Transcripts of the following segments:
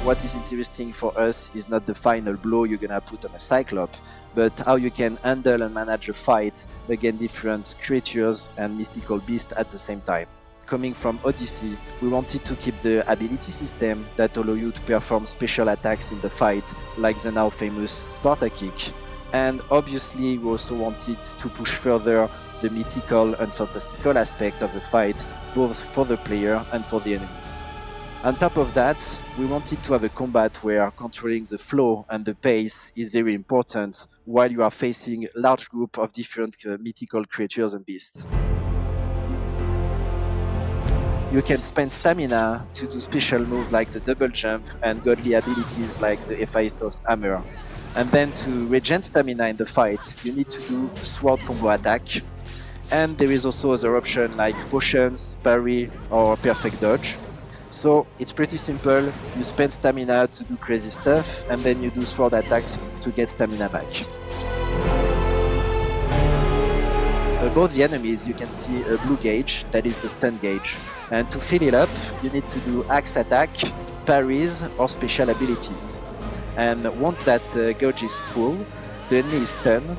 what is interesting for us is not the final blow you're gonna put on a Cyclops, but how you can handle and manage a fight against different creatures and mystical beasts at the same time. Coming from Odyssey, we wanted to keep the ability system that allow you to perform special attacks in the fight, like the now famous Sparta Kick. And obviously we also wanted to push further the mythical and fantastical aspect of the fight, both for the player and for the enemies. On top of that, we wanted to have a combat where controlling the flow and the pace is very important while you are facing a large group of different mythical creatures and beasts. You can spend stamina to do special moves like the double jump and godly abilities like the Hephaestus hammer. And then to regen stamina in the fight, you need to do sword combo attack. And there is also other option like potions, parry or perfect dodge. So it's pretty simple, you spend stamina to do crazy stuff and then you do sword attacks to get stamina back. Above the enemies you can see a blue gauge, that is the stun gauge. And to fill it up, you need to do axe attack, parries or special abilities. And once that gauge is full, the enemy is stunned.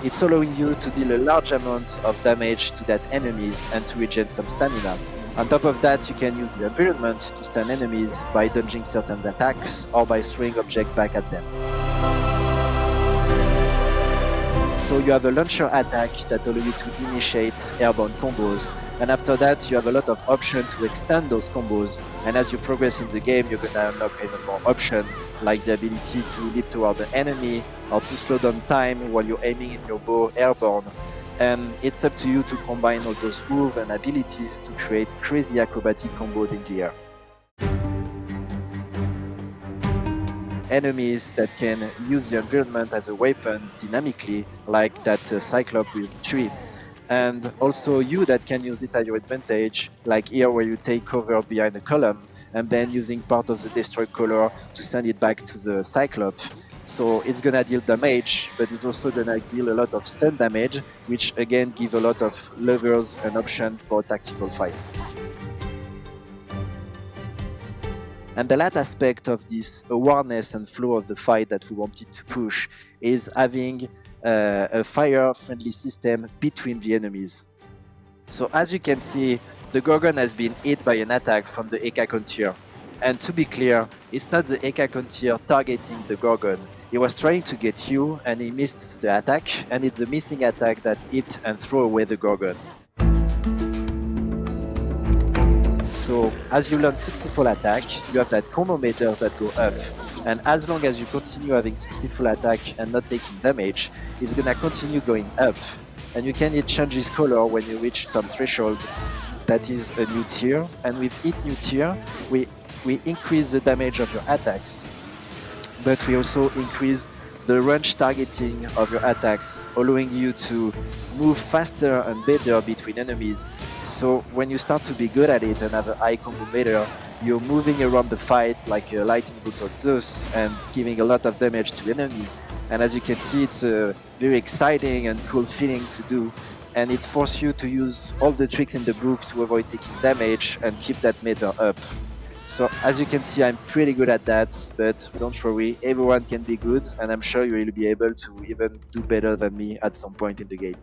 It's allowing you to deal a large amount of damage to that enemies and to regen some stamina. On top of that, you can use the environment to stun enemies by dodging certain attacks or by throwing objects back at them. So you have a launcher attack that allows you to initiate airborne combos, and after that you have a lot of options to extend those combos, and as you progress in the game you're gonna unlock even more options, like the ability to leap toward the enemy or to slow down time while you're aiming in your bow airborne. And it's up to you to combine all those moves and abilities to create crazy acrobatic combos in the air. Enemies that can use the environment as a weapon dynamically, like that Cyclops with tree. And also you that can use it at your advantage, like here where you take cover behind a column and then using part of the destroyed color to send it back to the Cyclops. So it's gonna deal damage, but it's also gonna deal a lot of stun damage, which again give a lot of levers and options for tactical fights. And the last aspect of this awareness and flow of the fight that we wanted to push is having a fire-friendly system between the enemies. So as you can see, the Gorgon has been hit by an attack from the Hecacontyr. And to be clear, it's not the Hecacontyr targeting the Gorgon. He was trying to get you and he missed the attack, and it's the missing attack that hit and throw away the Gorgon. So as you learn successful attack, you have that combo meter that go up, and as long as you continue having successful attack and not taking damage, it's gonna continue going up, and you can hit changes color when you reach some threshold that is a new tier, and with each new tier we increase the damage of your attacks, but we also increase the range targeting of your attacks, allowing you to move faster and better between enemies. So when you start to be good at it and have a high combo meter, you're moving around the fight like a lightning bolt of Zeus and giving a lot of damage to enemies. And as you can see, it's a very exciting and cool feeling to do, and it forces you to use all the tricks in the book to avoid taking damage and keep that meter up. So as you can see, I'm pretty good at that, but don't worry, everyone can be good, and I'm sure you will be able to even do better than me at some point in the game.